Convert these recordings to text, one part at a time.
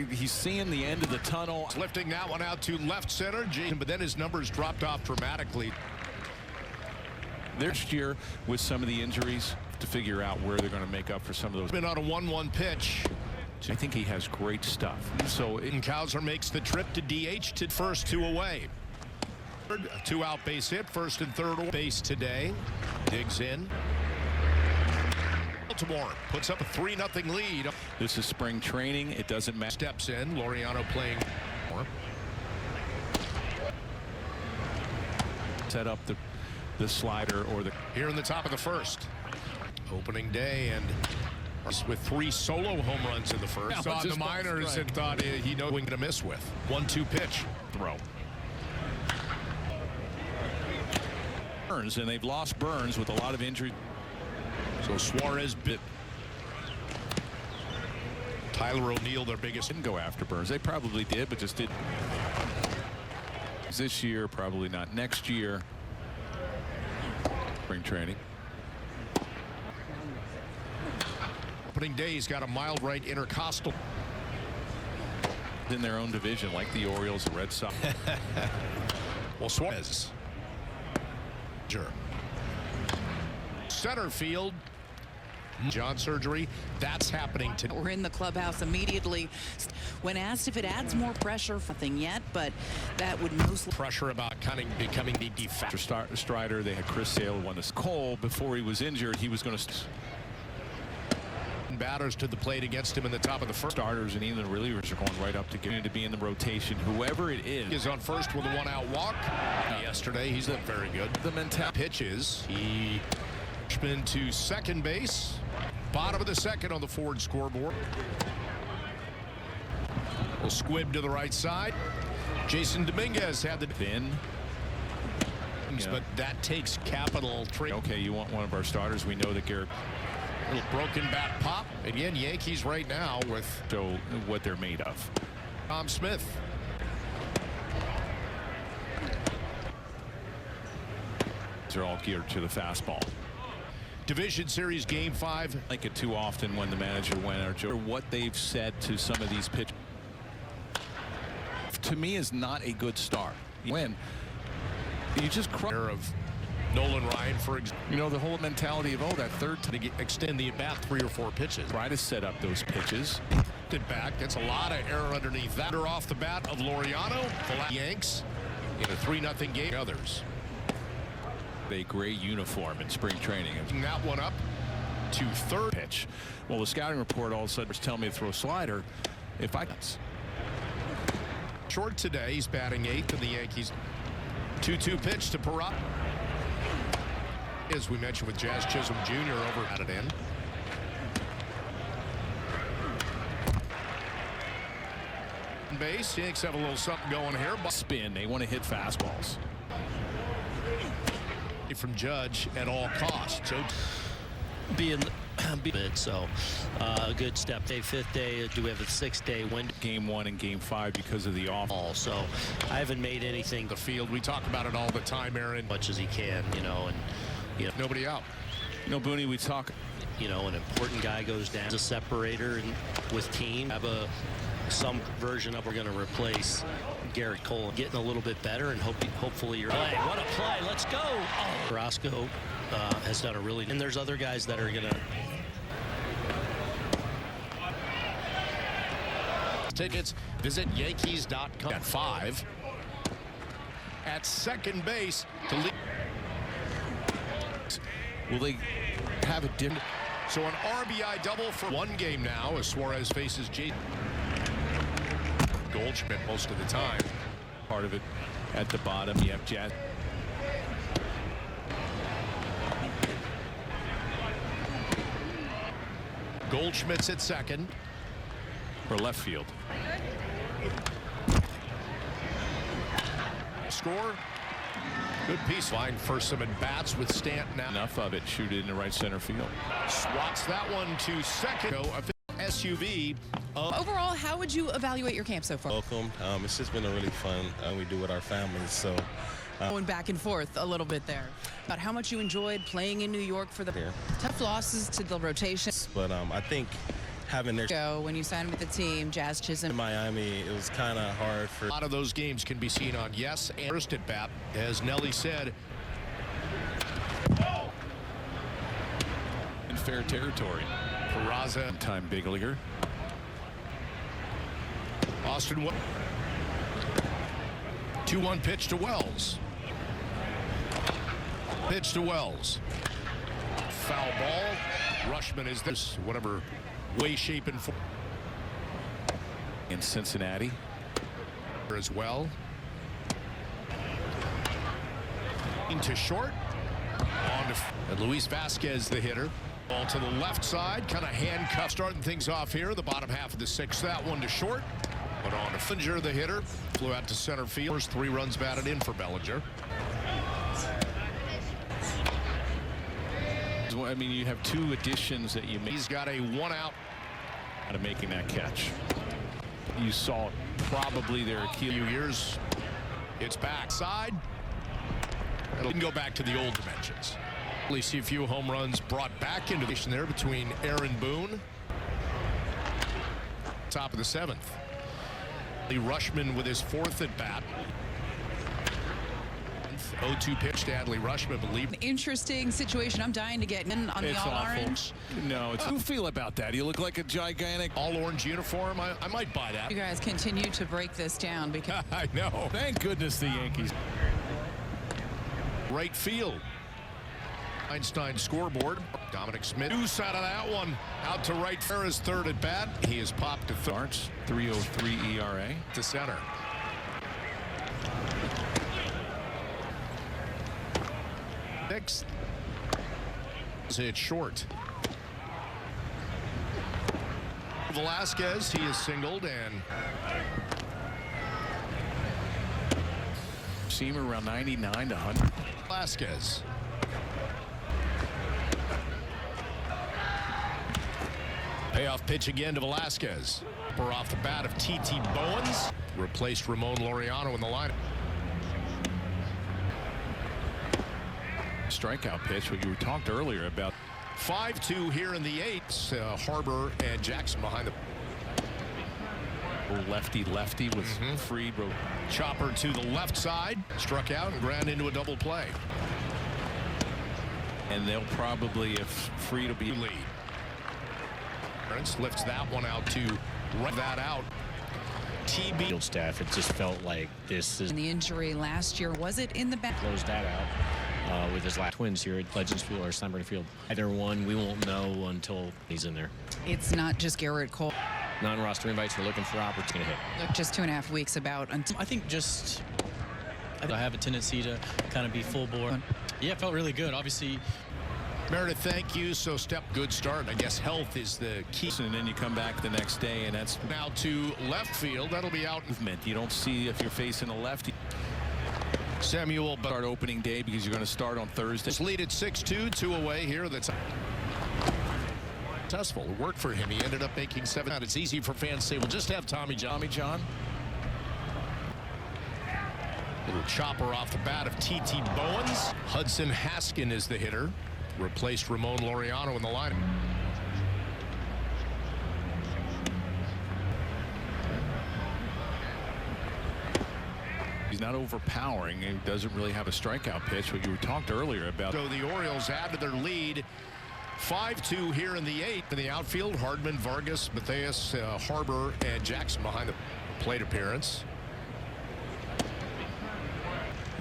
he's seeing the end of the tunnel. Lifting that one out to left center, but then his numbers dropped off dramatically. Next year, with some of the injuries, to figure out where they're going to make up for some of those. Been on a 1-1 pitch. I think he has great stuff. So Cowser makes the trip to DH to first, 2 away. A 2-out base hit, first and third base today. Digs in. Baltimore puts up a 3-0 lead. This is spring training. It doesn't matter. Steps in. Laureano playing more. Set up the slider or the. Here in the top of the first. Opening day and with 3 solo home runs in the first. Saw the minors and thought he knew going to miss with. 1-2 pitch. Throw. Burns, and they've lost Burns with a lot of injury. So Suarez bit. Tyler O'Neill, their biggest. Didn't go after Burns. They probably did, but just didn't. This year, probably not next year. Spring training. Opening day, he's got a mild right intercostal. In their own division, like the Orioles, the Red Sox. Well, Suarez. Center field. John surgery. That's happening today. We're in the clubhouse immediately. When asked if it adds more pressure, nothing yet, but that would mostly pressure about kind of becoming the de facto Strider. They had Chris Sale won this. Cole, before he was injured, he was going to. Batters to the plate against him in the top of the first. Starters and even the relievers are going right up to get to be in the rotation. Whoever it is on first with a 1-out walk. Yesterday, he's not very good. The mental pitches. He been to second base. Bottom of the second on the Ford scoreboard. Will squib to the right side. Jason Dominguez had the pin. But that takes capital trade. Okay, you want one of our starters. We know that Garrett. Little broken bat pop. Again, Yankees right now with show what they're made of. Tom Smith. They're all geared to the fastball. Division Series Game 5. Like it too often when the manager went or what they've said to some of these pitch. To me, is not a good start. When you just of Nolan Ryan, for example. You know, the whole mentality of, that third to extend the at-bat 3 or 4 pitches. Try to set up those pitches. It back. Gets a lot of error underneath that. Off the bat of Laureano. The Yanks in a 3-0 game. Others. A gray uniform in spring training. That one up to third pitch. Well, the scouting report all of a sudden was telling me to throw a slider. If I short today, he's batting 8th in the Yankees. 2-2 pitch to Parra. As we mentioned with Jazz Chisholm Jr. over at it in. Base. Yanks have a little something going here. Spin. They want to hit fastballs. From Judge at all costs. So being so a good step. Day 5th day. Do we have a 6th day win? Game 1 and Game 5 because of the off. So I haven't made anything. The field. We talk about it all the time, Aaron. Much as he can, and nobody out. Booney, we talk. An important guy goes down as a separator and with team have some version of we're going to replace Garrett Cole, getting a little bit better, and hopefully you're play. What a play! Let's go. Carrasco has done a really, and there's other guys that are gonna. Tickets, visit Yankees.com. At 5. At second base to lead. Will they have a different? So an RBI double for one game now as Suarez faces Goldschmidt most of the time. Part of it at the bottom. You have Jazz. Goldschmidt's at second. For left field. Score. Good piece. Line for some at bats with Stanton now. Enough of it. Shoot it in the right center field. Swats that one to second. SUV. Overall, how would you evaluate your camp so far? Welcome. It's just been a really fun. We do with our families. So going back and forth a little bit there. About how much you enjoyed playing in New York for the tough losses to the rotation. But I think having their Go when you signed with the team, Jazz Chisholm. in Miami, it was kind of hard for A lot of those games can be seen on Yes and first at bat. As Nelly said, In fair territory. Peraza, Time big leaguer. Austin. 2-1 pitch to Wells. Pitch to Wells. Foul ball. Rushman is this whatever way, shape, and form. In Cincinnati. As well. Into short. On to and Luis Vasquez, the hitter. Ball to the left side, kind of handcuffed, starting things off here. The bottom half of the sixth. That one to short. But on to Bellinger, the hitter. Flew out to center field. First 3 runs batted in for Bellinger. I mean, you have 2 additions that you made. He's got a 1 out. Out of making that catch. You saw probably their Few years. It's backside. It'll go back to the old dimensions. We see a few home runs brought back into the action there between Aaron Boone. Top of the 7th. Rushman with his 4th at bat. 0-2 pitch to Adley Rushman, believe. Interesting situation. I'm dying to get in on the It's all awful. orange. No, it's. How do you feel about that? You look like a gigantic. All orange uniform. I might buy that. You guys continue to break this down because I know. Thank goodness the Yankees. Right field. Einstein scoreboard. Dominic Smith. Deuce out of that one. Out to right for his 3rd at bat. He has popped to Starts 3.03 ERA. to center. Sixth. It's short. Velasquez, he is singled and Seamer around 99 to 100. Velasquez. Payoff pitch again to Velasquez. We're off the bat of T.T. Bowens. Replaced Ramon Laureano in the lineup. Strikeout pitch, what you talked earlier about. 5-2 here in the 8th. Harbor and Jackson behind the Lefty with Fried. chopper to the left side. Struck out and ground into a double play. And they'll probably, if Fried will be Lead. Lifts that one out to run that out. TB Field staff, it just felt like this is the injury last year, was it in the back? close that out with his last Twins here at Legends Field or Steinbrenner Field. Either one, we won't know until he's in there. It's not just Garrett Cole. Non-roster invites are looking for opportunity to hit. Look, just 2.5 weeks about until I think just I have a tendency to kind of be full bore. Yeah, it felt really good. Obviously, Meredith, thank you. So good start. I guess health is the key. and then you come back the next day and that's Now to left field. That'll be out. movement. You don't see if you're facing a lefty. Samuel Start opening day because you're going to start on Thursday. lead at 6-2, 2 away here. That's successful. It worked for him. He ended up making 7 out. It's easy for fans to say, well, just have Tommy John. Little chopper off the bat of T.T. Bowens. Hudson Haskin is the hitter. Replaced Ramon Laureano in the lineup. He's not overpowering. He doesn't really have a strikeout pitch, what you talked earlier about. So the Orioles add to their lead. 5-2 here in the 8th. In the outfield, Hardman, Vargas, Matthias, Harbor, and Jackson behind the plate appearance.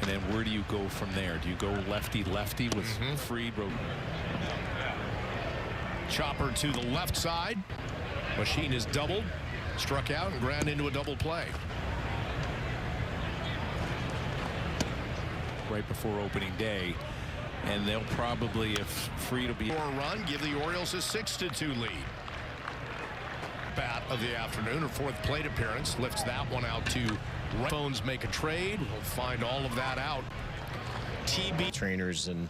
And then where do you go from there? Do you go lefty with Fried? Chopper to the left side. Machine is doubled. Struck out and ground into a double play. Right before opening day. And they'll probably, if Fried will be... For a run, give the Orioles a 6-2 lead. Bat of the afternoon, her 4th plate appearance. Lifts that one out to right. Phones make a trade. We'll find all of that out. TB Trainers and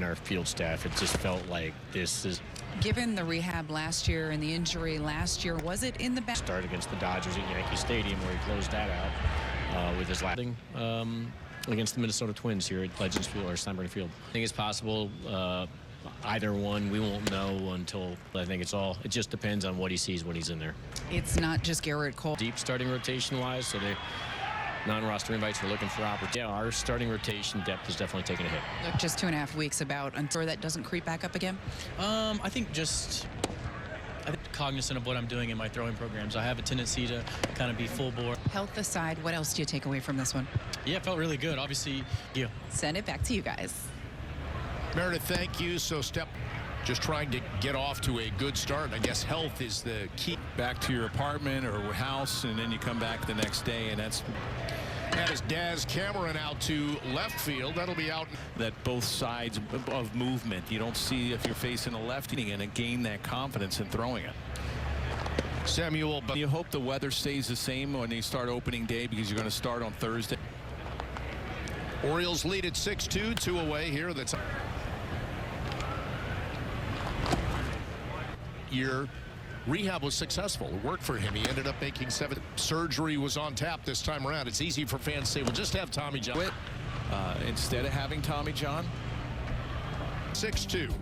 our field staff, it just felt like this is given the rehab last year and the injury last year, was it in the back? start against the Dodgers at Yankee Stadium where he closed that out with his last against the Minnesota Twins here at Legends Field or Steinbrenner Field. I think it's possible Either one, we won't know until I think it just depends on what he sees when he's in there. It's not just Garrett Cole. Deep starting rotation wise, so they non-roster invites, we're looking for opportunity. Yeah, our starting rotation depth is definitely taking a hit. Look, just 2.5 weeks about until that doesn't creep back up again. I think cognizant of what I'm doing in my throwing programs. I have a tendency to kind of be full bore. Health aside, what else do you take away from this one? Yeah, it felt really good. Obviously, yeah. Send it back to you guys. Meredith, thank you. So just trying to get off to a good start. I guess health is the key. Back to your apartment or house, and then you come back the next day, and that's That is Daz Cameron out to left field. That'll be out. that both sides of movement. You don't see if you're facing a lefty and gain that confidence in throwing it. Samuel, but You hope the weather stays the same when you start opening day, because you're going to start on Thursday. Orioles lead at 6-2, 2 away here. That's year. Rehab was successful. It worked for him. He ended up making 7. Surgery was on tap this time around. It's easy for fans to say, well, just have Tommy John. Instead of having Tommy John. 6-2.